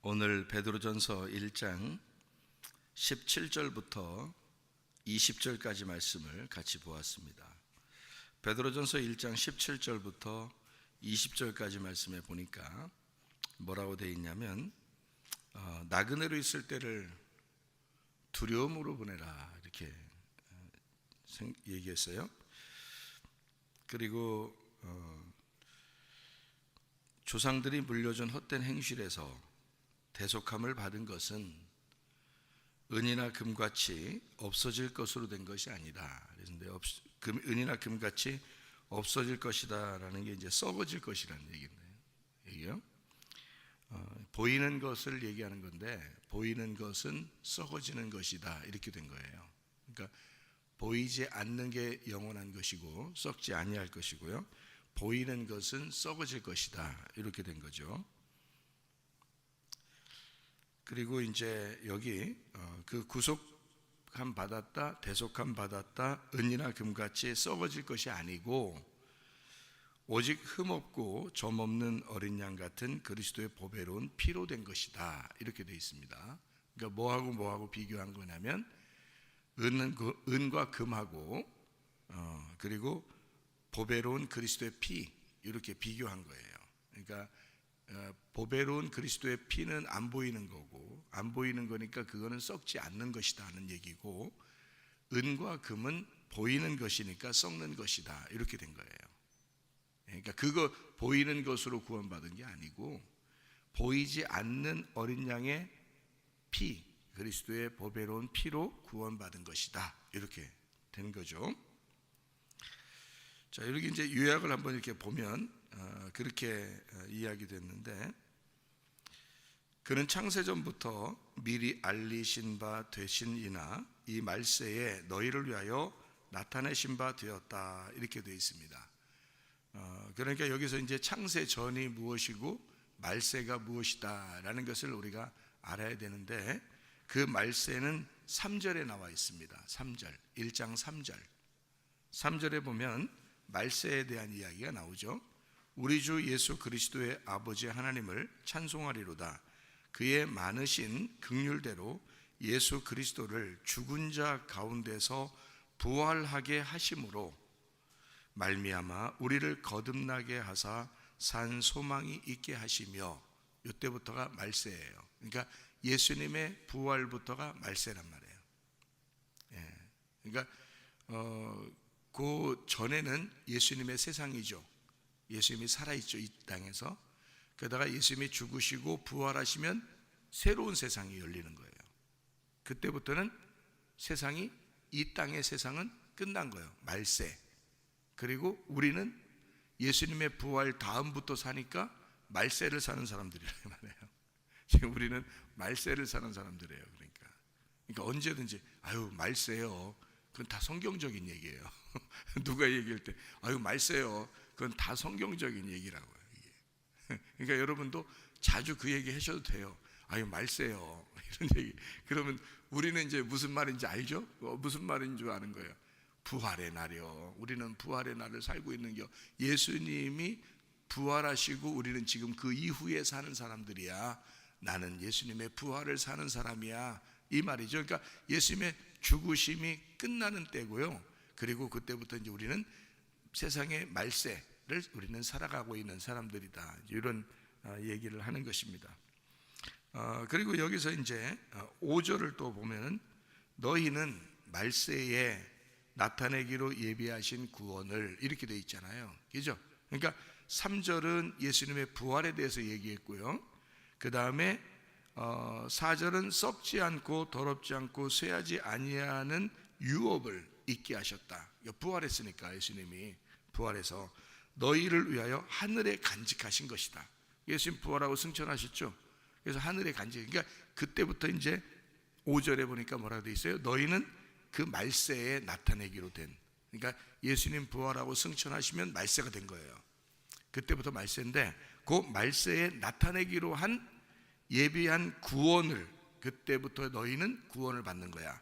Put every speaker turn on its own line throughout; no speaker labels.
오늘 베드로전서 1장 17절부터 20절까지 말씀을 같이 보았습니다. 베드로전서 1장 17절부터 20절까지 말씀에 보니까 뭐라고 되어 있냐면 나그네로 있을 때를 두려움으로 보내라 이렇게 얘기했어요. 그리고 조상들이 물려준 헛된 행실에서 대속함을 받은 것은 은이나 금같이 없어질 것으로 된 것이 아니라, 그런데 은이나 금같이 없어질 것이다라는 게 이제 썩어질 것이라는 얘기예요. 보이는 것을 얘기하는 건데 보이는 것은 썩어지는 것이다 이렇게 된 거예요. 그러니까 보이지 않는 게 영원한 것이고 썩지 아니할 것이고요. 보이는 것은 썩어질 것이다 이렇게 된 거죠. 그리고 이제 여기 그 구속함 받았다, 대속함 받았다, 은이나 금같이 썩어질 것이 아니고 오직 흠없고 점없는 어린 양 같은 그리스도의 보배로운 피로 된 것이다 이렇게 되어 있습니다. 그러니까 뭐하고 비교한 거냐면 은과 금하고 그리고 보배로운 그리스도의 피 이렇게 비교한 거예요. 그러니까 보배로운 그리스도의 피는 안 보이는 거고, 안 보이는 거니까 그거는 썩지 않는 것이다 하는 얘기고, 은과 금은 보이는 것이니까 썩는 것이다 이렇게 된 거예요. 그러니까 그거 보이는 것으로 구원받은 게 아니고 보이지 않는 어린 양의 피, 그리스도의 보배로운 피로 구원받은 것이다 이렇게 된 거죠. 자, 이렇게 이제 요약을 한번 이렇게 보면 그렇게 이야기됐는데, 그는 창세전부터 미리 알리신 바 되신 이나 이 말세에 너희를 위하여 나타내신 바 되었다 이렇게 되어 있습니다. 그러니까 여기서 이제 창세전이 무엇이고 말세가 무엇이다라는 것을 우리가 알아야 되는데, 그 말세는 3절에 나와 있습니다. 3절, 1장 3절. 3절에 보면 말세에 대한 이야기가 나오죠. 우리 주 예수 그리스도의 아버지 하나님을 찬송하리로다. 그의 많으신 긍휼대로 예수 그리스도를 죽은 자 가운데서 부활하게 하심으로 말미암아 우리를 거듭나게 하사 산 소망이 있게 하시며, 이때부터가 말세예요. 그러니까 예수님의 부활부터가 말세란 말이에요. 그러니까 그 전에는 예수님의 세상이죠. 예수님이 살아있죠, 이 땅에서. 그러다가 예수님이 죽으시고 부활하시면 새로운 세상이 열리는 거예요. 그때부터는 세상이, 이 땅의 세상은 끝난 거예요. 말세. 그리고 우리는 예수님의 부활 다음부터 사니까 말세를 사는 사람들이란 말이에요. 지금 우리는 말세를 사는 사람들이에요. 그러니까 언제든지 말세요. 그건 다 성경적인 얘기예요. 누가 얘기할 때 말세요. 그건 다 성경적인 얘기라고요. 이게. 그러니까 여러분도 자주 그 얘기 하셔도 돼요. 말세요. 이런 얘기. 그러면 우리는 이제 무슨 말인지 알죠? 무슨 말인 줄 아는 거예요. 부활의 날이요. 우리는 부활의 날을 살고 있는 게, 예수님이 부활하시고 우리는 지금 그 이후에 사는 사람들이야. 나는 예수님의 부활을 사는 사람이야. 이 말이죠. 그러니까 예수님의 죽으심이 끝나는 때고요. 그리고 그때부터 이제 우리는 세상의 말세를 우리는 살아가고 있는 사람들이다. 이런 얘기를 하는 것입니다. 그리고 여기서 이제 5절을 또 보면은 너희는 말세에 나타내기로 예비하신 구원을 이렇게 되어 있잖아요. 그죠? 그러니까 3절은 예수님의 부활에 대해서 얘기했고요. 그 다음에 4절은 썩지 않고 더럽지 않고 쇠하지 아니하는 유업을 있게 하셨다. 부활했으니까 예수님이 부활해서 너희를 위하여 하늘에 간직하신 것이다. 예수님 부활하고 승천하셨죠. 그래서 하늘에 간직. 그러니까 그때부터 이제 5절에 보니까 뭐라고 되어 있어요? 너희는 그 말세에 나타내기로 된. 그러니까 예수님 부활하고 승천하시면 말세가 된 거예요. 그때부터 말세인데 그 말세에 나타내기로 한 예비한 구원을, 그때부터 너희는 구원을 받는 거야.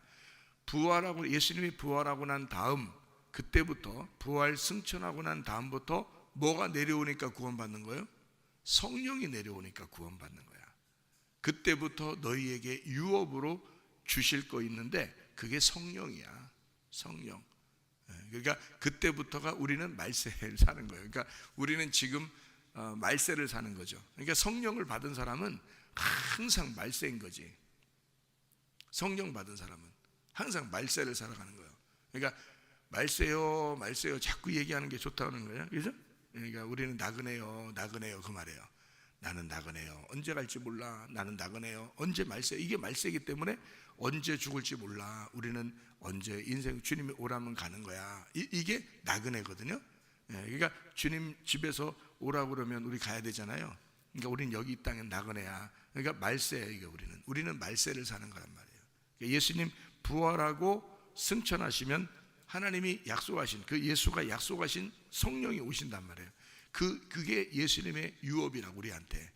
부활하고, 예수님이 부활하고 난 다음, 그때부터 부활 승천하고 난 다음부터 뭐가 내려오니까 구원받는 거예요? 성령이 내려오니까 구원받는 거야. 그때부터 너희에게 유업으로 주실 거 있는데 그게 성령이야. 성령. 그러니까 그때부터가 우리는 말세를 사는 거예요. 그러니까 우리는 지금 말세를 사는 거죠. 그러니까 성령을 받은 사람은 항상 말세인 거지. 성령 받은 사람은 항상 말세를 살아가는 거예요. 그러니까 말세요, 말세요 자꾸 얘기하는 게 좋다는 거예요. 그죠? 그러니까 우리는 나그네요, 나그네요 그 말이에요. 나는 나그네요. 언제 갈지 몰라. 나는 나그네요. 언제 말세. 이게 말세이기 때문에 언제 죽을지 몰라. 우리는 언제 인생 주님이 오라면 가는 거야. 이게 나그네거든요. 그러니까 주님 집에서 오라고 그러면 우리 가야 되잖아요. 그러니까 우리는 여기 이 땅엔 나그네야. 그러니까 말세예요. 이게 우리는 말세를 사는 거란 말이에요. 그러니까 예수님 부활하고 승천하시면 하나님이 약속하신 그 예수가 약속하신 성령이 오신단 말이에요. 그게 예수님의 유업이라고 우리한테.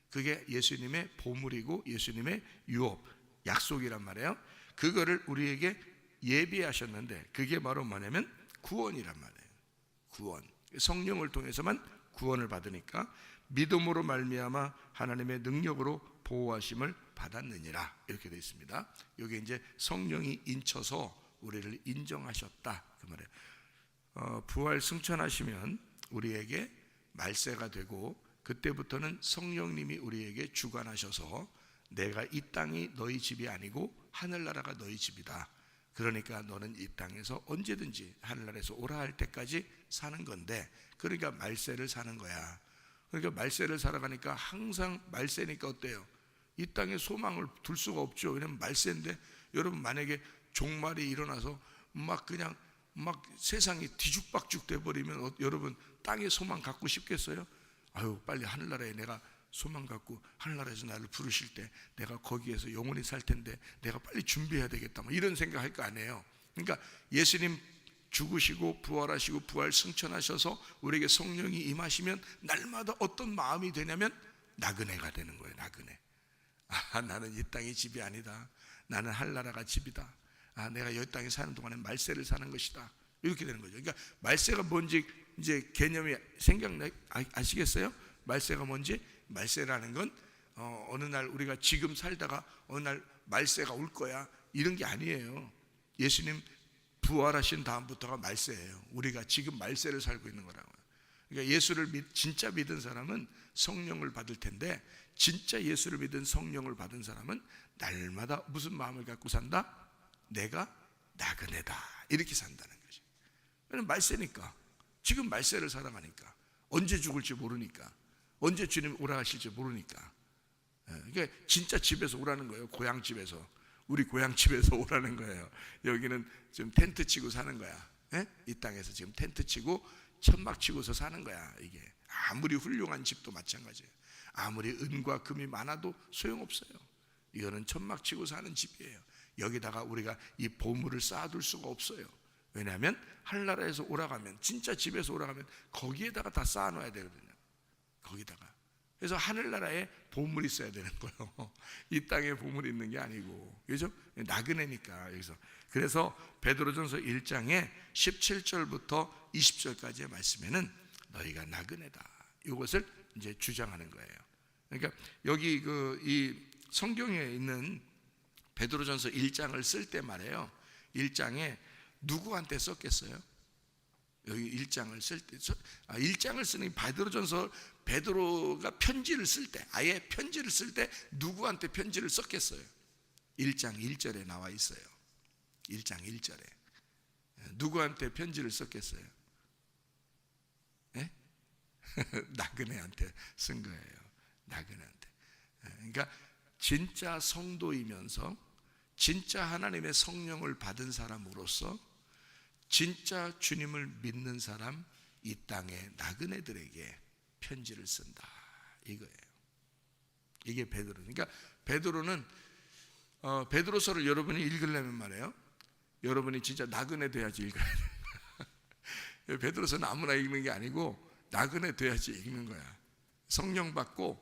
그게 예수님의 보물이고 예수님의 유업, 약속이란 말이에요. 그거를 우리에게 예비하셨는데 그게 바로 뭐냐면 구원이란 말이에요. 구원. 성령을 통해서만 구원을 받으니까 믿음으로 말미암아 하나님의 능력으로 보호하심을 받았느니라 이렇게 되어 있습니다. 여기 이제 성령이 인쳐서 우리를 인정하셨다 그 말이에요. 부활 승천하시면 우리에게 말세가 되고 그때부터는 성령님이 우리에게 주관하셔서 내가 이 땅이 너희 집이 아니고 하늘나라가 너희 집이다. 그러니까 너는 이 땅에서 언제든지 하늘나라에서 오라 할 때까지 사는 건데 그러니까 말세를 사는 거야. 그러니까 말세를 살아가니까 항상 말세니까 어때요? 이 땅에 소망을 둘 수가 없죠. 왜냐면 말세인데 여러분 만약에 종말이 일어나서 막 그냥 막 세상이 뒤죽박죽 돼버리면 여러분 땅에 소망 갖고 싶겠어요? 아유 빨리 하늘나라에 내가 소망 갖고 하늘나라에서 나를 부르실 때 내가 거기에서 영원히 살 텐데 내가 빨리 준비해야 되겠다 뭐 이런 생각 할 거 아니에요. 그러니까 예수님 죽으시고 부활하시고 부활 승천하셔서 우리에게 성령이 임하시면 날마다 어떤 마음이 되냐면 나그네가 되는 거예요. 나그네. 아 나는 이 땅이 집이 아니다. 나는 하늘나라가 집이다. 아 내가 이 땅에 사는 동안에 말세를 사는 것이다. 이렇게 되는 거죠. 그러니까 말세가 뭔지 이제 개념이 아시겠어요? 말세가 뭔지? 말세라는 건 어느 날 우리가 지금 살다가 어느 날 말세가 올 거야 이런 게 아니에요. 예수님 부활하신 다음부터가 말세예요. 우리가 지금 말세를 살고 있는 거라고요. 그러니까 예수를 진짜 믿은 사람은 성령을 받을 텐데 진짜 예수를 믿은 성령을 받은 사람은 날마다 무슨 마음을 갖고 산다? 내가 나그네다 이렇게 산다는 거죠. 왜냐면 말세니까 지금 말세를 살아가니까 언제 죽을지 모르니까 언제 주님 오라 하실지 모르니까 그러니까 진짜 집에서 오라는 거예요. 고향집에서 우리 고향집에서 오라는 거예요. 여기는 지금 텐트 치고 사는 거야. 이 땅에서 지금 텐트 치고 천막 치고서 사는 거야. 이게 아무리 훌륭한 집도 마찬가지예요. 아무리 은과 금이 많아도 소용없어요. 이거는 천막 치고 사는 집이에요. 여기다가 우리가 이 보물을 쌓아둘 수가 없어요. 왜냐하면 하늘나라에서 오라가면 진짜 집에서 오라가면 거기에다가 다 쌓아놔야 되거든요. 거기다가. 그래서 하늘나라에 보물이 있어야 되는 거예요. 이 땅에 보물이 있는 게 아니고. 그죠? 나그네니까 여기서. 그래서 베드로전서 1장에 17절부터 20절까지의 말씀에는 너희가 나그네다. 이것을 이제 주장하는 거예요. 그러니까 여기 이 성경에 있는 베드로전서 1장을 쓸 때 말이에요. 1장에 누구한테 썼겠어요? 여기 1장을 쓸 때 1장을 쓰는 베드로전서 베드로가 편지를 쓸 때 아예 편지를 쓸 때 누구한테 편지를 썼겠어요? 1장 1절에 나와 있어요. 1장 1절에 누구한테 편지를 썼겠어요? 네? 나그네한테 쓴 거예요. 나그네한테. 그러니까 진짜 성도이면서 진짜 하나님의 성령을 받은 사람으로서 진짜 주님을 믿는 사람 이 땅의 나그네들에게 편지를 쓴다 이거예요. 이게 베드로. 그러니까 베드로는 베드로서를 여러분이 읽으려면 말이에요. 여러분이 진짜 나그네 돼야지 읽어야 돼요. 베드로서는 아무나 읽는 게 아니고 나그네 돼야지 읽는 거야. 성령 받고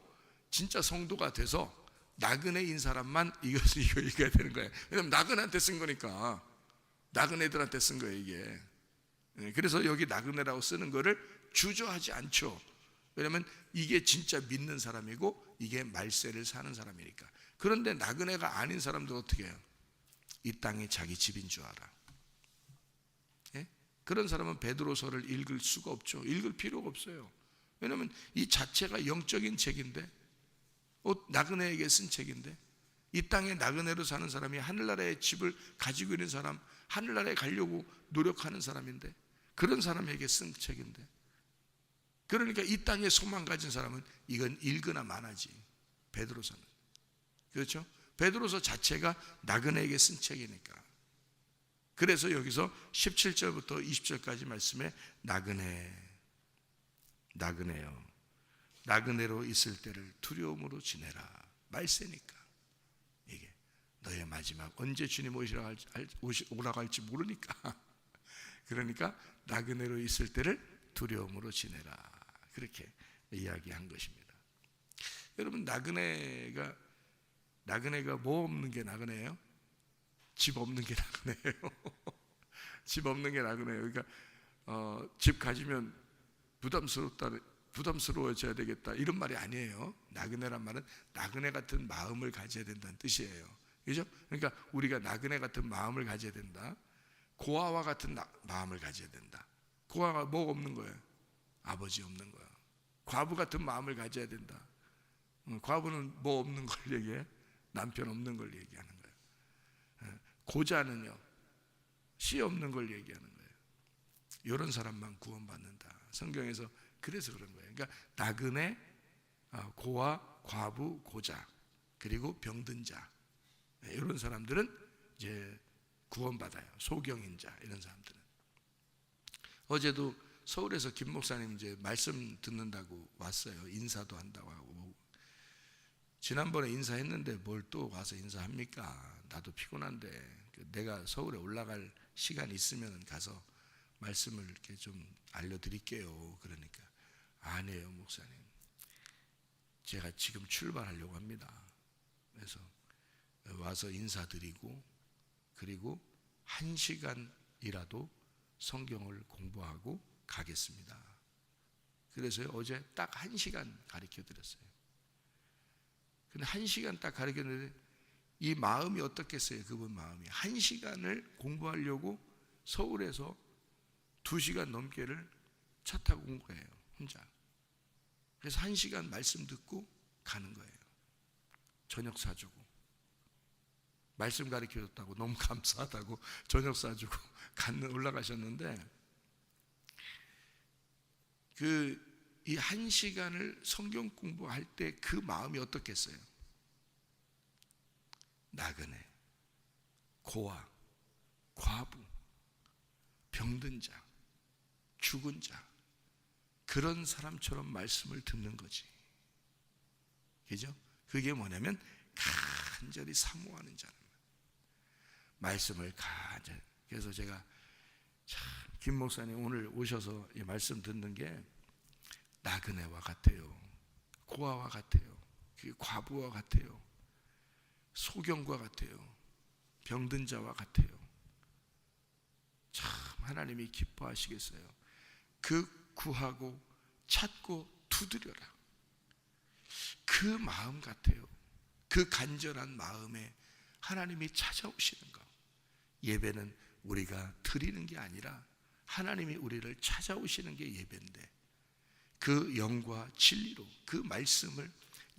진짜 성도가 돼서 나그네인 사람만 이거 읽어야 되는 거예요. 왜냐면 나그네한테 쓴 거니까. 나그네들한테 쓴 거예요 이게. 그래서 여기 나그네라고 쓰는 거를 주저하지 않죠. 왜냐하면 이게 진짜 믿는 사람이고 이게 말세를 사는 사람이니까. 그런데 나그네가 아닌 사람들 어떻게 해요? 이 땅이 자기 집인 줄 알아. 예? 그런 사람은 베드로서를 읽을 수가 없죠. 읽을 필요가 없어요. 왜냐하면 이 자체가 영적인 책인데, 나그네에게 쓴 책인데, 이 땅에 나그네로 사는 사람이 하늘나라의 집을 가지고 있는 사람, 하늘나라에 가려고 노력하는 사람인데, 그런 사람에게 쓴 책인데, 그러니까 이 땅에 소망 가진 사람은 이건 읽으나 마나지. 베드로서는, 그렇죠? 베드로서 자체가 나그네에게 쓴 책이니까. 그래서 여기서 17절부터 20절까지 말씀에 나그네요, 나그네로 있을 때를 두려움으로 지내라. 말세니까. 이게 너의 마지막, 언제 주님 오라고 할지 모르니까. 그러니까 나그네로 있을 때를 두려움으로 지내라. 그렇게 이야기한 것입니다. 여러분, 나그네가 뭐 없는 게 나그네예요? 집 없는 게 나그네예요. 집 없는 게 나그네예요. 그러니까 집 가지면 부담스러워져야 되겠다, 이런 말이 아니에요. 나그네란 말은 나그네 같은 마음을 가져야 된다는 뜻이에요. 그죠? 그러니까 우리가 나그네 같은 마음을 가져야 된다. 고아와 같은 마음을 가져야 된다. 고아가 뭐 없는 거예요? 아버지 없는 거야. 과부 같은 마음을 가져야 된다. 과부는 뭐 없는 걸 얘기해? 남편 없는 걸 얘기하는 거예요. 고자는요, 씨 없는 걸 얘기하는 거예요. 이런 사람만 구원받는다. 성경에서 그래서 그런 거예요. 그러니까 나그네, 고아, 과부, 고자, 그리고 병든 자, 이런 사람들은 이제 구원받아요. 소경인자, 이런 사람들은. 어제도 서울에서 김 목사님 이제 말씀 듣는다고 왔어요. 인사도 한다고 하고. 지난번에 인사했는데 뭘 또 와서 인사합니까? 나도 피곤한데 내가 서울에 올라갈 시간이 있으면 가서 말씀을 이렇게 좀 알려드릴게요. 그러니까 아니에요, 목사님. 제가 지금 출발하려고 합니다. 그래서 와서 인사드리고, 그리고 1시간이라도 성경을 공부하고 가겠습니다. 그래서 어제 딱 1시간 가르쳐 드렸어요. 근데 1시간 딱 가르쳤는데 이 마음이 어떻겠어요? 그분 마음이 1시간을 공부하려고 서울에서 2시간 넘게를 차 타고 온 거예요, 혼자. 그래서 1시간 말씀 듣고 가는 거예요. 저녁 사주고, 말씀 가르쳐줬다고 너무 감사하다고 저녁 사주고 올라가셨는데, 이 1시간을 성경 공부할 때 그 마음이 어떻겠어요? 나그네, 고아, 과부, 병든 자, 죽은 자, 그런 사람처럼 말씀을 듣는 거지. 그죠? 그게 뭐냐면 간절히 사모하는 자는 말씀을 간절히. 그래서 제가 참 김 목사님 오늘 오셔서 이 말씀 듣는 게 나그네와 같아요. 고아와 같아요. 과부와 같아요. 소경과 같아요. 병든 자와 같아요. 참 하나님이 기뻐하시겠어요. 그 구하고 찾고 두드려라. 그 마음 같아요. 그 간절한 마음에 하나님이 찾아오시는 것. 예배는 우리가 드리는 게 아니라 하나님이 우리를 찾아오시는 게 예배인데, 그 영과 진리로 그 말씀을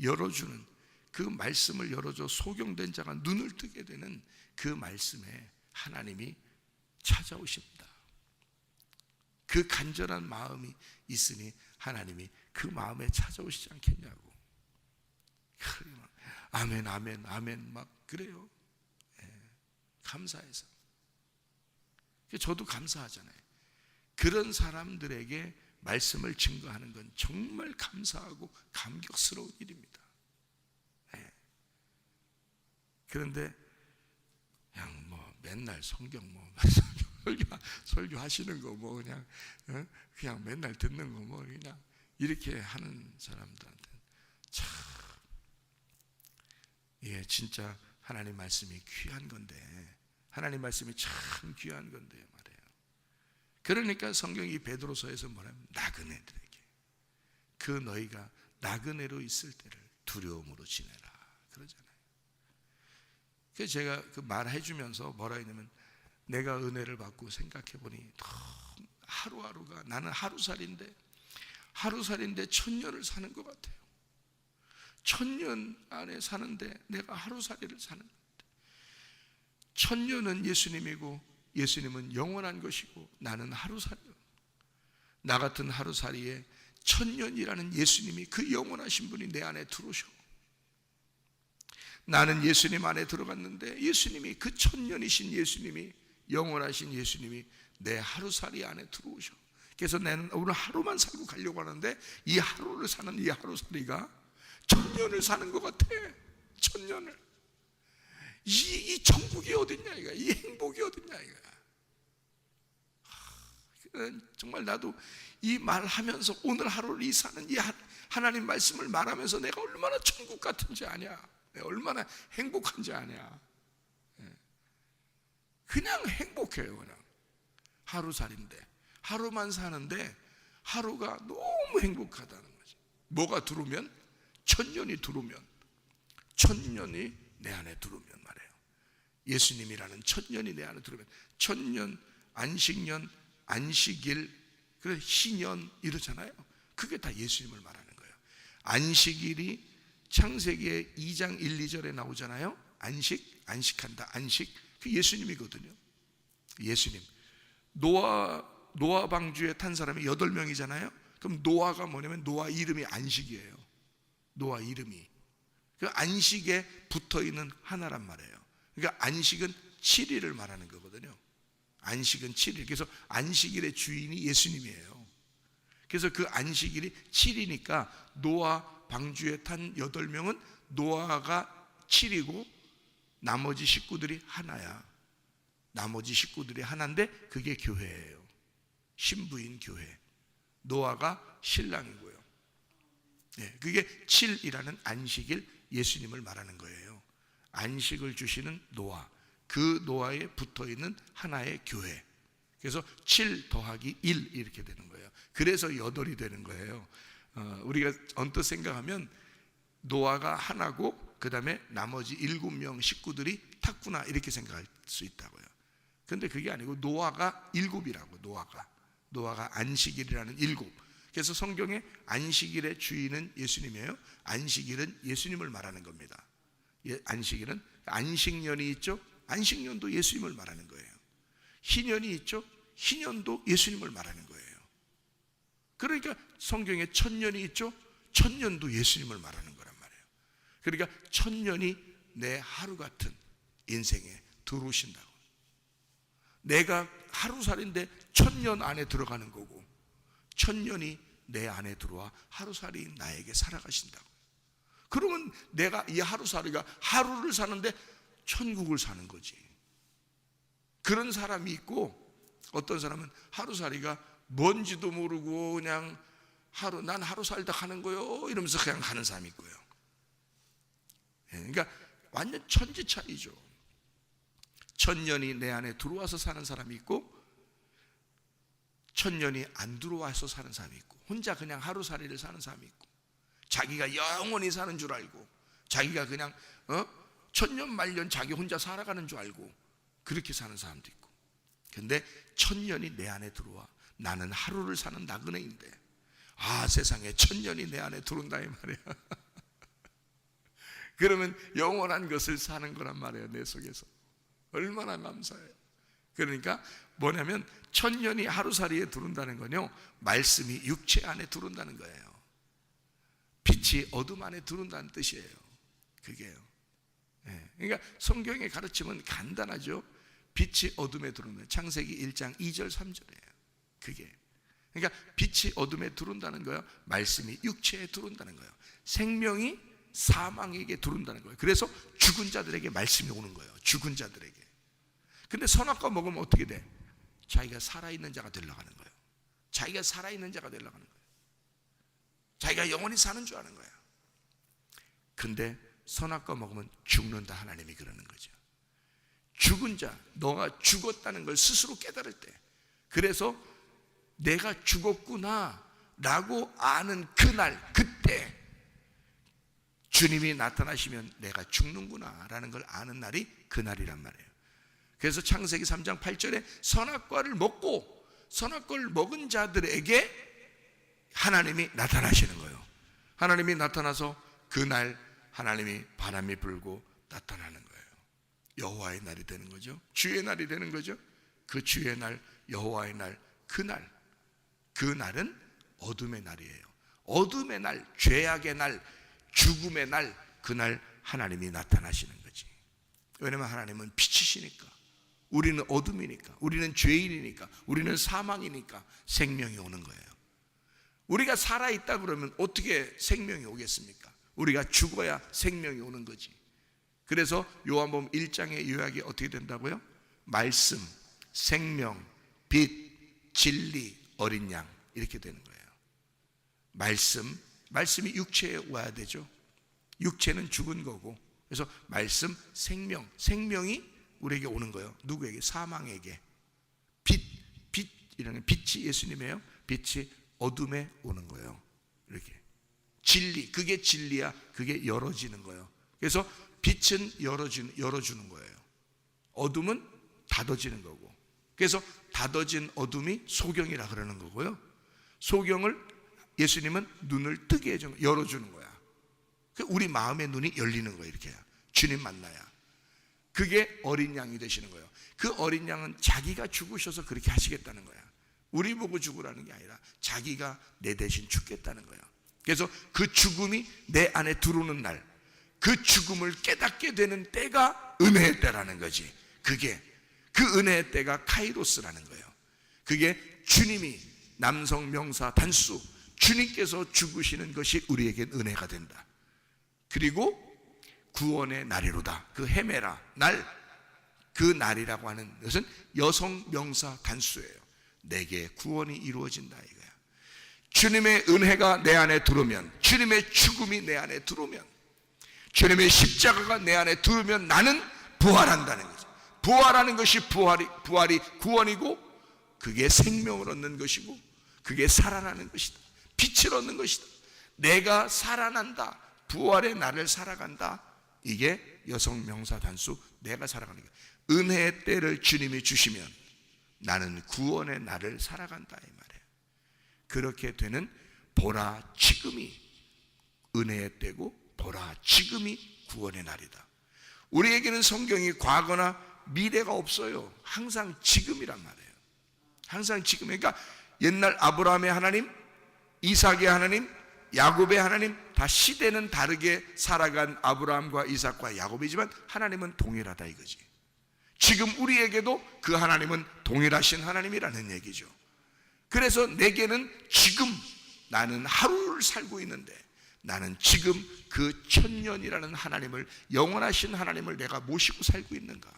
열어주는, 그 말씀을 열어줘 소경된 자가 눈을 뜨게 되는 그 말씀에 하나님이 찾아오십니다. 그 간절한 마음이 있으니 하나님이 그 마음에 찾아오시지 않겠냐고. 아멘, 아멘, 아멘 막 그래요. 감사해서. 저도 감사하잖아요. 그런 사람들에게 말씀을 증거하는 건 정말 감사하고 감격스러운 일입니다. 그런데 그냥 뭐 맨날 성경 설교하시는 거 뭐 그냥 맨날 듣는 거 뭐 그냥 이렇게 하는 사람들한테 참, 예, 진짜 하나님 말씀이 귀한 건데, 하나님 말씀이 참 귀한 건데 말이에요. 그러니까 성경이 베드로서에서 뭐냐면 나그네들에게, 그 너희가 나그네로 있을 때를 두려움으로 지내라 그러잖아요. 그래서 제가 그 말해주면서 뭐라 했냐면, 내가 은혜를 받고 생각해보니 하루하루가, 나는 하루살인데 천년을 사는 것 같아요. 천년 안에 사는데 내가 하루살이를 사는 것 같아요. 천년은 예수님이고 예수님은 영원한 것이고 나는 하루살이요. 나 같은 하루살이에 천년이라는 예수님이, 그 영원하신 분이 내 안에 들어오셔. 나는 예수님 안에 들어갔는데 예수님이, 그 천년이신 예수님이, 영원하신 예수님이 내 하루살이 안에 들어오셔. 그래서 나는 오늘 하루만 살고 가려고 하는데 이 하루를 사는 이 하루살이가 천년을 사는 것 같아. 천년을. 이 천국이 어딨냐 이거야. 이 행복이 어딨냐 이거야. 정말 나도 이 말하면서, 오늘 하루를 이 사는 이 하나님 말씀을 말하면서 내가 얼마나 천국 같은지 아냐, 내가 얼마나 행복한지 아냐. 그냥 행복해요. 그냥 하루살인데, 하루만 사는데 하루가 너무 행복하다는 거지. 뭐가 들어오면? 천년이 들어오면, 천년이 내 안에 들어오면 말이에요. 예수님이라는 천년이 내 안에 들어오면, 천년, 안식년, 안식일, 그래 희년 이러잖아요. 그게 다 예수님을 말하는 거예요. 안식일이 창세기의 2장 1, 2절에 나오잖아요. 안식한다. 안식, 그 예수님이거든요. 예수님. 노아 방주에 탄 사람이 8명이잖아요. 그럼 노아가 뭐냐면, 노아 이름이 안식이에요. 노아 이름이, 그 안식에 붙어있는 하나란 말이에요. 그러니까 안식은 7일을 말하는 거거든요. 안식은 7일. 그래서 안식일의 주인이 예수님이에요. 그래서 그 안식일이 7이니까 노아 방주에 탄 8명은 노아가 7이고 나머지 식구들이 하나야. 나머지 식구들이 하나인데 그게 교회예요. 신부인 교회. 노아가 신랑이고요. 네, 그게 7이라는 안식일, 예수님을 말하는 거예요. 안식을 주시는 노아, 그 노아에 붙어있는 하나의 교회. 그래서 7 더하기 1 이렇게 되는 거예요. 그래서 8이 되는 거예요. 우리가 언뜻 생각하면 노아가 하나고 그 다음에 나머지 7명 식구들이 탔구나 이렇게 생각할 수 있다고요. 근데 그게 아니고 노아가 7이라고. 노아가 안식일이라는 7. 그래서 성경에 안식일의 주인은 예수님이에요. 안식일은 예수님을 말하는 겁니다. 안식일은, 안식년이 있죠. 안식년도 예수님을 말하는 거예요. 희년이 있죠. 희년도 예수님을 말하는 거예요. 그러니까 성경에 천년이 있죠. 천년도 예수님을 말하는 거란 말이에요. 그러니까 천년이 내 하루 같은 인생에 들어오신다고. 내가 하루살인데 천년 안에 들어가는 거고, 천년이 내 안에 들어와 하루살이 나에게 살아가신다고. 그러면 내가 이 하루살이가 하루를 사는데 천국을 사는 거지. 그런 사람이 있고, 어떤 사람은 하루살이가 뭔지도 모르고 그냥 난 하루 살다 가는 거요 이러면서 그냥 가는 사람이 있고요. 그러니까 완전 천지 차이죠. 천년이 내 안에 들어와서 사는 사람이 있고, 천년이 안 들어와서 사는 사람이 있고, 혼자 그냥 하루살이를 사는 사람이 있고, 자기가 영원히 사는 줄 알고, 자기가 그냥 천년 만년 자기 혼자 살아가는 줄 알고 그렇게 사는 사람도 있고. 근데 천년이 내 안에 들어와 나는 하루를 사는 나그네인데, 세상에 천년이 내 안에 들어온다 이 말이야. 그러면 영원한 것을 사는 거란 말이에요. 내 속에서. 얼마나 감사해요. 그러니까 뭐냐면 천년이 하루살이에 들어온다는 건요, 말씀이 육체 안에 들어온다는 거예요. 빛이 어둠 안에 들어온다는 뜻이에요. 그게요. 그러니까 성경의 가르침은 간단하죠. 빛이 어둠에 들어온다. 창세기 1장 2절 3절이에요. 그게. 그러니까 빛이 어둠에 들어온다는 거예요. 말씀이 육체에 들어온다는 거예요. 생명이 사망에게 들어온다는 거예요. 그래서 죽은 자들에게 말씀이 오는 거예요. 죽은 자들에게. 근데 선악과 먹으면 어떻게 돼? 자기가 살아있는 자가 되려고 하는 거예요. 자기가 살아있는 자가 되려고 하는 거예요. 자기가 영원히 사는 줄 아는 거예요. 근데 선악과 먹으면 죽는다, 하나님이 그러는 거죠. 죽은 자, 너가 죽었다는 걸 스스로 깨달을 때, 그래서 내가 죽었구나, 라고 아는 그날, 그때 주님이 나타나시면 내가 죽는구나 라는 걸 아는 날이 그날이란 말이에요. 그래서 창세기 3장 8절에 선악과를 먹고 선악과를 먹은 자들에게 하나님이 나타나시는 거예요. 하나님이 나타나서 그날 하나님이 바람이 불고 나타나는 거예요. 여호와의 날이 되는 거죠. 주의 날이 되는 거죠. 그 주의 날, 여호와의 날, 그날은 어둠의 날이에요. 어둠의 날, 죄악의 날, 죽음의 날, 그날 하나님이 나타나시는 거지. 왜냐하면 하나님은 빛이시니까, 우리는 어둠이니까, 우리는 죄인이니까, 우리는 사망이니까 생명이 오는 거예요. 우리가 살아있다 그러면 어떻게 생명이 오겠습니까? 우리가 죽어야 생명이 오는 거지. 그래서 요한복음 1장의 요약이 어떻게 된다고요? 말씀, 생명, 빛, 진리, 어린 양, 이렇게 되는 거예요. 말씀이 육체에 와야 되죠. 육체는 죽은 거고, 그래서 말씀, 생명이 우리에게 오는 거예요. 누구에게? 사망에게. 빛이라는 빛이 예수님이에요. 빛이 어둠에 오는 거예요. 이렇게 진리, 그게 진리야. 그게 열어지는 거예요. 그래서 빛은 열어주는 거예요. 어둠은 닫아지는 거고. 그래서 닫아진 어둠이 소경이라 그러는 거고요. 소경을 예수님은 눈을 뜨게 해주는, 열어주는 거야. 우리 마음의 눈이 열리는 거예요. 이렇게 주님 만나야. 그게 어린 양이 되시는 거예요. 그 어린 양은 자기가 죽으셔서 그렇게 하시겠다는 거야. 우리 보고 죽으라는 게 아니라 자기가 내 대신 죽겠다는 거야. 그래서 그 죽음이 내 안에 들어오는 날, 그 죽음을 깨닫게 되는 때가 은혜의 때라는 거지. 그게 그 은혜의 때가 카이로스라는 거예요. 그게 주님이 남성 명사 단수, 주님께서 죽으시는 것이 우리에겐 은혜가 된다. 그리고 구원의 날이로다. 그 헤메라 날, 그 날이라고 하는 것은 여성 명사 단수예요. 내게 구원이 이루어진다 이거야. 주님의 은혜가 내 안에 들어오면, 주님의 죽음이 내 안에 들어오면, 주님의 십자가가 내 안에 들어오면 나는 부활한다는 거죠. 부활하는 것이 부활이 구원이고, 그게 생명을 얻는 것이고, 그게 살아나는 것이다. 빛을 얻는 것이다. 내가 살아난다. 부활의 날을 살아간다. 이게 여성 명사 단수, 내가 살아가는 거야. 은혜의 때를 주님이 주시면 나는 구원의 날을 살아간다 이 말이에요. 그렇게 되는 보라 지금이 은혜의 때고, 보라 지금이 구원의 날이다. 우리에게는 성경이 과거나 미래가 없어요. 항상 지금이란 말이에요. 항상 지금. 그러니까 옛날 아브라함의 하나님, 이삭의 하나님, 야곱의 하나님, 다 시대는 다르게 살아간 아브라함과 이삭과 야곱이지만 하나님은 동일하다 이거지. 지금 우리에게도 그 하나님은 동일하신 하나님이라는 얘기죠. 그래서 내게는 지금 나는 하루를 살고 있는데, 나는 지금 그 천년이라는 하나님을, 영원하신 하나님을 내가 모시고 살고 있는가?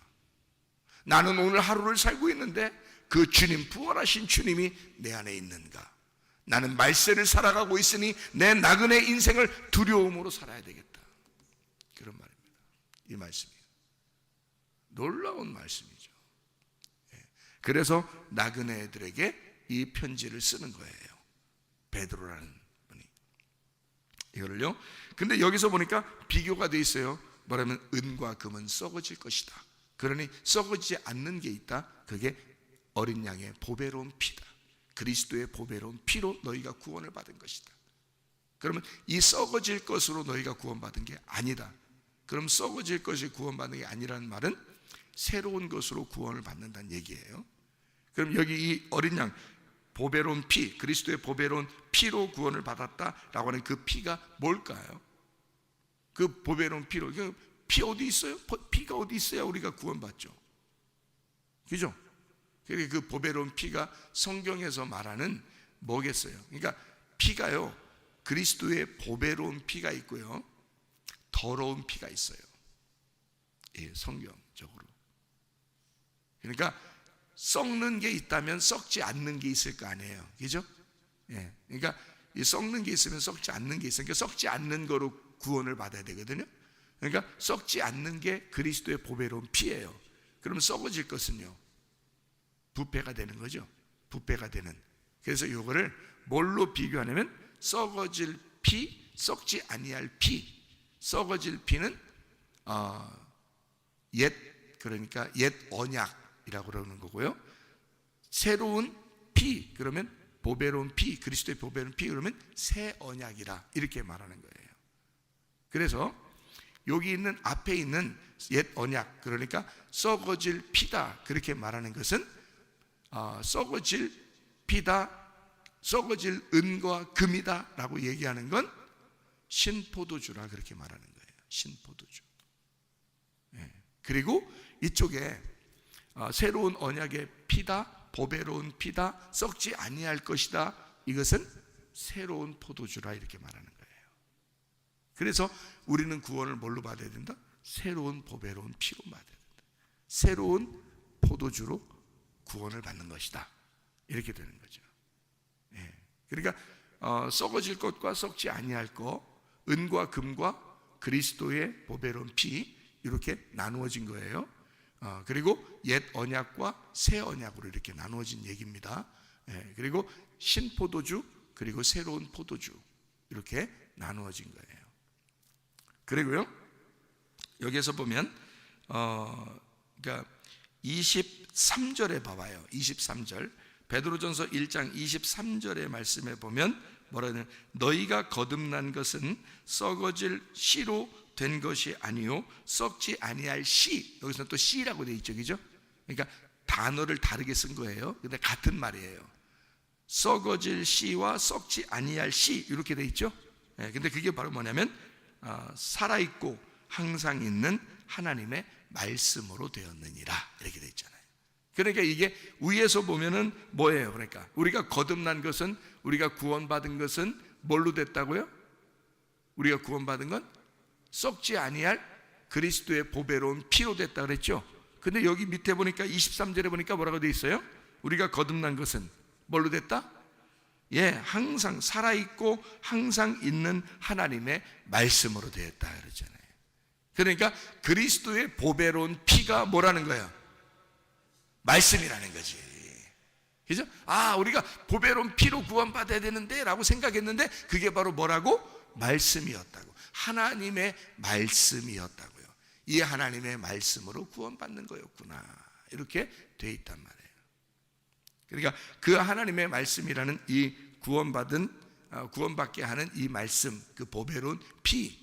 나는 오늘 하루를 살고 있는데 그 주님, 부활하신 주님이 내 안에 있는가? 나는 말세를 살아가고 있으니 내 나그네 인생을 두려움으로 살아야 되겠다. 그런 말입니다. 이 말씀이에요. 놀라운 말씀이죠. 그래서 나그네들에게 이 편지를 쓰는 거예요. 베드로라는 분이. 이거를요. 근데 여기서 보니까 비교가 돼 있어요. 뭐라면 은과 금은 썩어질 것이다. 그러니 썩어지지 않는 게 있다. 그게 어린 양의 보배로운 피다. 그리스도의 보배로운 피로 너희가 구원을 받은 것이다. 그러면 이 썩어질 것으로 너희가 구원받은 게 아니다. 그럼 썩어질 것이 구원받는 게 아니라는 말은 새로운 것으로 구원을 받는다는 얘기예요. 그럼 여기 이 어린 양, 보배로운 피, 그리스도의 보배로운 피로 구원을 받았다라고 하는 그 피가 뭘까요? 그 보배로운 피로, 피 어디 있어요? 피가 어디 있어야 우리가 구원받죠? 그죠? 그 보배로운 피가 성경에서 말하는 뭐겠어요? 그러니까 피가요, 그리스도의 보배로운 피가 있고요, 더러운 피가 있어요. 예, 성경적으로. 그러니까 썩는 게 있다면 썩지 않는 게 있을 거 아니에요. 그죠? 예. 그러니까 썩는 게 있으면 썩지 않는 게 있으니까 썩지 않는 거로 구원을 받아야 되거든요. 그러니까 썩지 않는 게 그리스도의 보배로운 피예요. 그러면 썩어질 것은요, 부패가 되는 거죠. 부패가 되는. 그래서 요거를 뭘로 비교하냐면 썩어질 피, 썩지 아니할 피. 썩어질 피는 그러니까 옛 언약이라고 그러는 거고요. 새로운 피, 그러면 보배로운 피, 그리스도의 보배로운 피, 그러면 새 언약이라 이렇게 말하는 거예요. 그래서 여기 있는 앞에 있는 옛 언약, 그러니까 썩어질 피다 그렇게 말하는 것은 썩어질 피다, 썩어질 은과 금이다 라고 얘기하는 건 신포도주라 그렇게 말하는 거예요. 신포도주. 그리고 이쪽에 새로운 언약의 피다, 보배로운 피다, 썩지 아니할 것이다, 이것은 새로운 포도주라 이렇게 말하는 거예요. 그래서 우리는 구원을 뭘로 받아야 된다? 새로운 보배로운 피로 받아야 된다. 새로운 포도주로 구원을 받는 것이다 이렇게 되는 거죠. 그러니까 썩어질 것과 썩지 아니할 것, 은과 금과 그리스도의 보배로운 피, 이렇게 나누어진 거예요. 그리고 옛 언약과 새 언약으로 이렇게 나누어진 얘기입니다. 그리고 신포도주, 그리고 새로운 포도주, 이렇게 나누어진 거예요. 그리고요, 여기에서 보면 그러니까 23절에 봐봐요. 23절 베드로전서 1장 23절의 말씀에 보면 뭐라 하냐, 너희가 거듭난 것은 썩어질 씨로 된 것이 아니요 썩지 아니할 씨. 여기서는 또 씨라고 되어 있죠, 그죠? 그러니까 단어를 다르게 쓴 거예요. 근데 같은 말이에요. 썩어질 씨와 썩지 아니할 씨 이렇게 되어 있죠. 근데 그게 바로 뭐냐면 살아있고 항상 있는 하나님의 말씀으로 되었느니라 이렇게 되어 있잖아요. 그러니까 이게 위에서 보면은 뭐예요? 그러니까 우리가 거듭난 것은, 우리가 구원받은 것은 뭘로 됐다고요? 우리가 구원받은 건 썩지 아니할 그리스도의 보배로운 피로 됐다 그랬죠. 근데 여기 밑에 보니까 23절에 보니까 뭐라고 되어 있어요? 우리가 거듭난 것은 뭘로 됐다? 항상 살아있고 항상 있는 하나님의 말씀으로 되었다 그랬잖아요. 그러니까 그리스도의 보배로운 피가 뭐라는 거예요? 말씀이라는 거지. 그죠? 우리가 보배로운 피로 구원받아야 되는데 라고 생각했는데 그게 바로 뭐라고? 말씀이었다고. 하나님의 말씀이었다고요. 이 하나님의 말씀으로 구원받는 거였구나 이렇게 돼 있단 말이에요. 그러니까 그 하나님의 말씀이라는 이 구원받게 하는 이 말씀, 그 보배로운 피,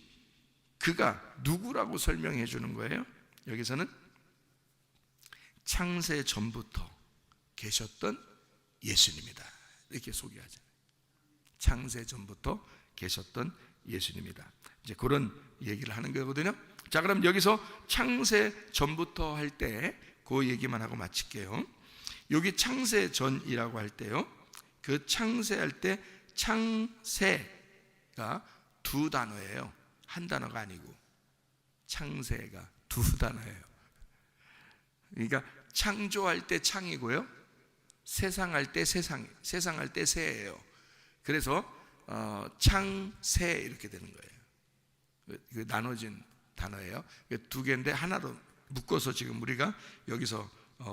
그가 누구라고 설명해 주는 거예요? 여기서는 창세 전부터 계셨던 예수님이다 이렇게 소개하잖아요. 창세 전부터 계셨던 예수님이다. 이제 그런 얘기를 하는 거거든요. 자, 그럼 여기서 창세 전부터 할 때 그 얘기만 하고 마칠게요. 여기 창세 전이라고 할 때요, 그 창세할 때 창세가 두 단어예요. 한 단어가 아니고 창세가 두 단어예요. 그러니까 창조할 때 창이고요, 세상할 때 세상할 때 새예요. 그래서 창세 이렇게 되는 거예요. 그 나눠진 단어예요. 두 개인데 하나로 묶어서 지금 우리가 여기서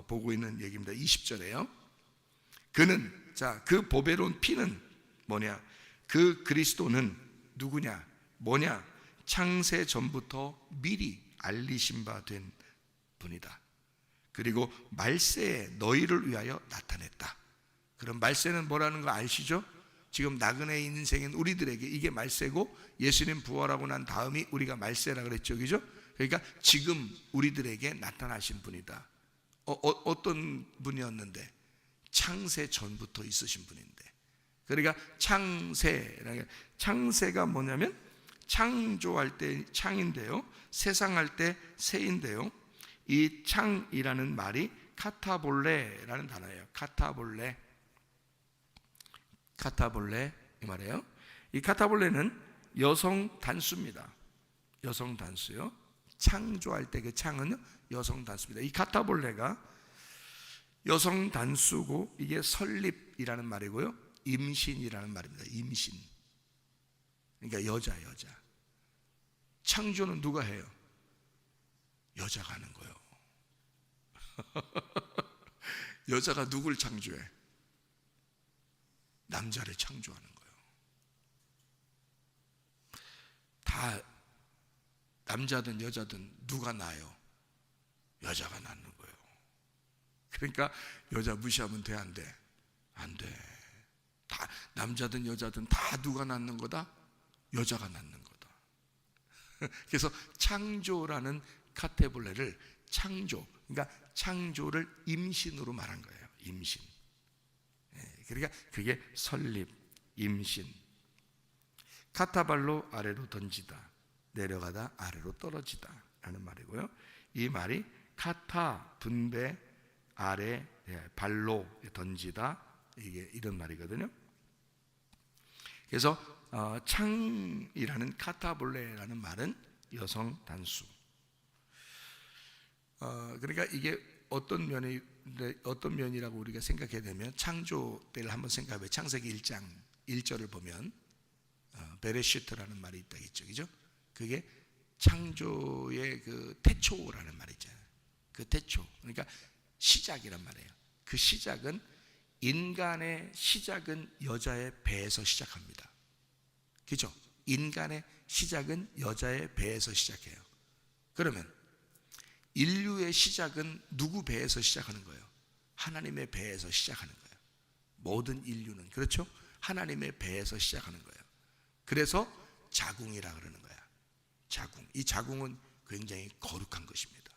보고 있는 얘기입니다. 20절에요. 그는, 자, 그 보배로운 피는 뭐냐? 그 그리스도는 누구냐? 뭐냐? 창세 전부터 미리 알리신 바 된 분이다. 그리고 말세에 너희를 위하여 나타냈다. 그럼 말세는 뭐라는 거 아시죠? 지금 나그네 인생인 우리들에게 이게 말세고, 예수님 부활하고 난 다음이 우리가 말세라 그랬죠, 그죠? 그러니까 지금 우리들에게 나타나신 분이다. 어떤 분이었는데? 창세 전부터 있으신 분인데. 그러니까 창세가 뭐냐면 창조할 때 창인데요, 세상할 때 새인데요, 이 창이라는 말이 카타볼레라는 단어예요. 카타볼레 이 말이에요. 이 카타볼레는 여성 단수입니다. 여성 단수요. 창조할 때 그 창은 여성 단수입니다. 이 카타볼레가 여성 단수고, 이게 설립이라는 말이고요, 임신이라는 말입니다. 임신. 그러니까 여자. 창조는 누가 해요? 여자가 하는 거예요. 여자가 누굴 창조해? 남자를 창조하는 거예요. 다 남자든 여자든 누가 낳아요? 여자가 낳는 거예요. 그러니까 여자 무시하면 돼, 안 돼? 안 돼. 다 남자든 여자든 다 누가 낳는 거다? 여자가 낳는 거다. 그래서 창조라는 카테볼레를 창조, 그러니까 창조를 임신으로 말한 거예요. 임신. 그러니까 그게 설립, 임신. 카타발로 아래로 던지다, 내려가다 아래로 떨어지다 라는 말이고요. 이 말이 카타 분배, 아래 발로 던지다, 이게 이런 말이거든요. 그래서 창이라는 카타볼레라는 말은 여성 단수. 그러니까 이게 어떤 면이라고 우리가 생각해야 되면, 창조 때를 한번 생각해. 창세기 1장 1절을 보면 베레시트라는 말이 있다 했죠, 그죠? 그게 창조의 그 태초라는 말이 있잖아요. 그 태초, 그러니까 시작이란 말이에요. 그 시작은, 인간의 시작은 여자의 배에서 시작합니다. 그죠? 인간의 시작은 여자의 배에서 시작해요. 그러면 인류의 시작은 누구 배에서 시작하는 거예요? 하나님의 배에서 시작하는 거예요. 모든 인류는, 그렇죠? 하나님의 배에서 시작하는 거예요. 그래서 자궁이라 그러는 거야. 자궁. 이 자궁은 굉장히 거룩한 것입니다.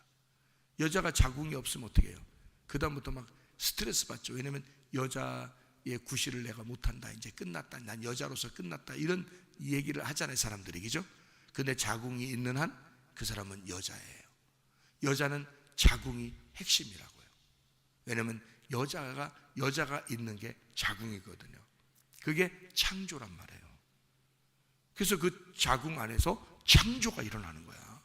여자가 자궁이 없으면 어떻게 해요? 그 다음부터 막 스트레스 받죠. 왜냐하면 여자의 구실을 내가 못한다, 이제 끝났다, 난 여자로서 끝났다, 이런 얘기를 하잖아요, 사람들이. 그죠? 근데 자궁이 있는 한 그 사람은 여자예요. 여자는 자궁이 핵심이라고요. 왜냐하면 여자가 있는 게 자궁이거든요. 그게 창조란 말이에요. 그래서 그 자궁 안에서 창조가 일어나는 거야.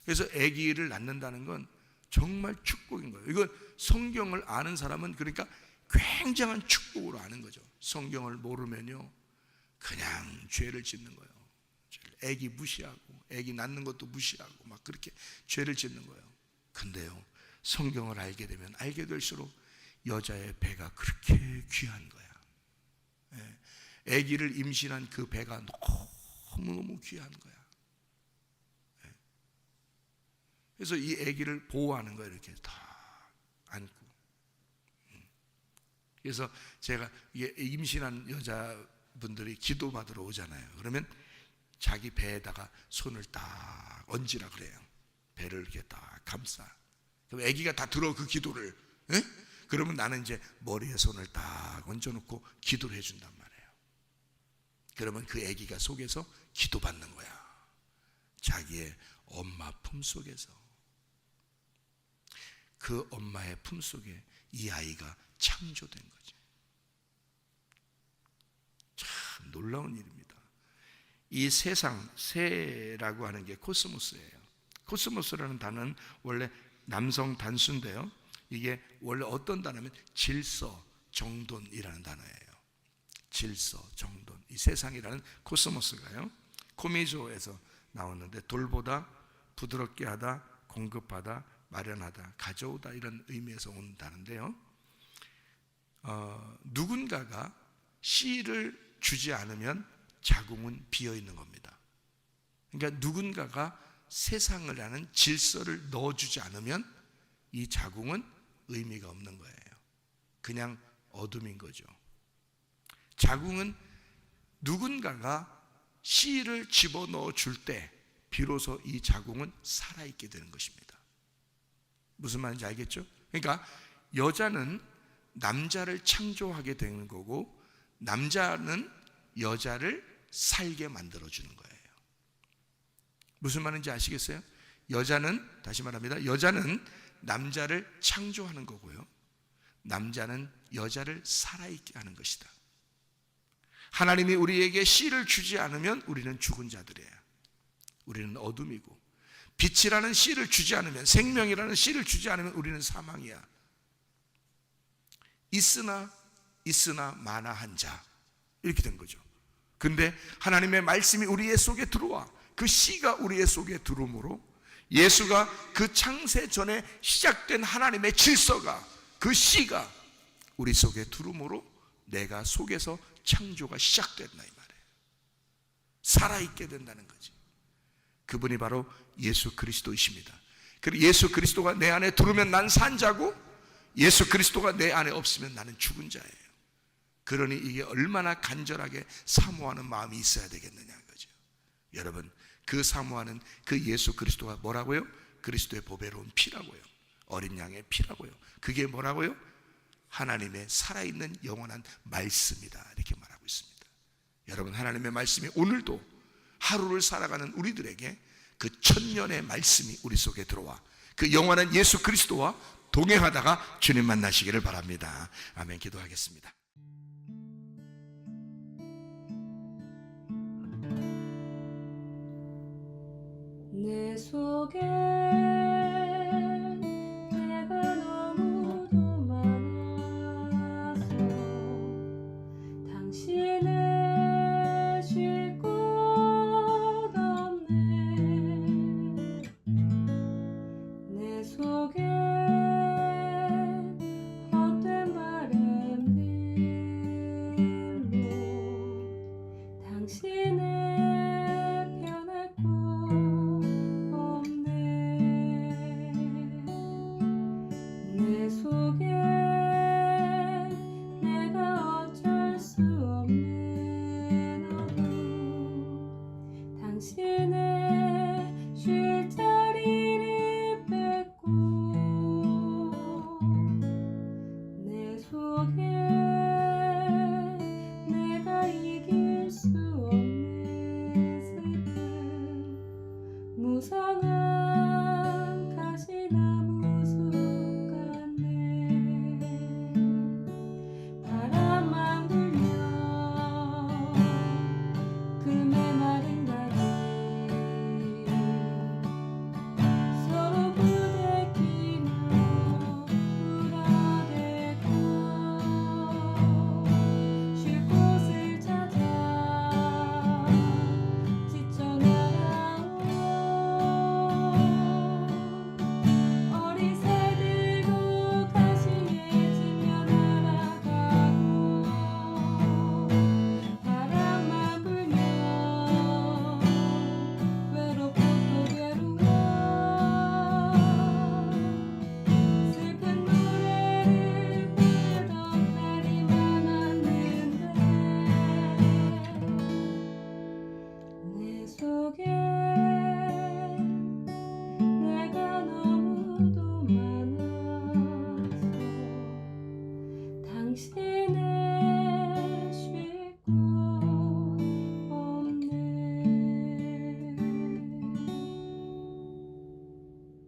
그래서 아기를 낳는다는 건 정말 축복인 거예요. 이건 성경을 아는 사람은 그러니까 굉장한 축복으로 아는 거죠. 성경을 모르면요, 그냥 죄를 짓는 거예요. 아기 무시하고, 아기 낳는 것도 무시하고, 막 그렇게 죄를 짓는 거예요. 근데요, 성경을 알게 되면 알게 될수록 여자의 배가 그렇게 귀한 거야. 아기를 임신한 그 배가 너무너무 귀한 거야. 그래서 이 아기를 보호하는 거예요. 이렇게 다 안고. 그래서 제가 임신한 여자분들이 기도받으러 오잖아요. 그러면 자기 배에다가 손을 딱 얹으라 그래요. 배를 이렇게 딱 감싸. 그럼 아기가 다 들어, 그 기도를. 그러면 나는 이제 머리에 손을 딱 얹어놓고 기도를 해준단 말이에요. 그러면 그 아기가 속에서 기도받는 거야. 자기의 엄마 품속에서. 그 엄마의 품속에 이 아이가 창조된 거지. 참 놀라운 일입니다. 이 세상, 세라고 하는 게 코스모스예요. 코스모스라는 단어는 원래 남성 단수인데요, 이게 원래 어떤 단어냐면 질서, 정돈이라는 단어예요. 질서, 정돈. 이 세상이라는 코스모스가요, 코미조에서 나왔는데, 돌보다, 부드럽게 하다, 공급하다, 마련하다, 가져오다, 이런 의미에서 온 단어인데요, 누군가가 씨를 주지 않으면 자궁은 비어있는 겁니다. 그러니까 누군가가 세상을 하는 질서를 넣어주지 않으면 이 자궁은 의미가 없는 거예요. 그냥 어둠인 거죠. 자궁은 누군가가 씨를 집어넣어 줄 때 비로소 이 자궁은 살아있게 되는 것입니다. 무슨 말인지 알겠죠? 그러니까 여자는 남자를 창조하게 되는 거고, 남자는 여자를 살게 만들어주는 거예요. 무슨 말인지 아시겠어요? 여자는, 다시 말합니다, 여자는 남자를 창조하는 거고요, 남자는 여자를 살아있게 하는 것이다. 하나님이 우리에게 씨를 주지 않으면 우리는 죽은 자들이에요. 우리는 어둠이고, 빛이라는 씨를 주지 않으면, 생명이라는 씨를 주지 않으면 우리는 사망이야. 있으나 마나한 자, 이렇게 된 거죠. 근데 하나님의 말씀이 우리의 속에 들어와, 그 씨가 우리의 속에 들어오므로, 예수가 그 창세 전에 시작된 하나님의 질서가, 그 씨가 우리 속에 들어오므로 내가 속에서 창조가 시작된다 이 말이에요. 살아있게 된다는 거지. 그분이 바로 예수 그리스도이십니다. 그리고 예수 그리스도가 내 안에 들어오면 난 산 자고 예수 그리스도가 내 안에 없으면 나는 죽은 자예요. 그러니 이게 얼마나 간절하게 사모하는 마음이 있어야 되겠느냐 거죠. 여러분, 그 사모하는 그 예수 그리스도가 뭐라고요? 그리스도의 보배로운 피라고요. 어린 양의 피라고요. 그게 뭐라고요? 하나님의 살아있는 영원한 말씀이다 이렇게 말하고 있습니다. 여러분, 하나님의 말씀이 오늘도 하루를 살아가는 우리들에게 그 천년의 말씀이 우리 속에 들어와 그 영원한 예수 그리스도와 동행하다가 주님 만나시기를 바랍니다. 아멘. 기도하겠습니다.
내 속에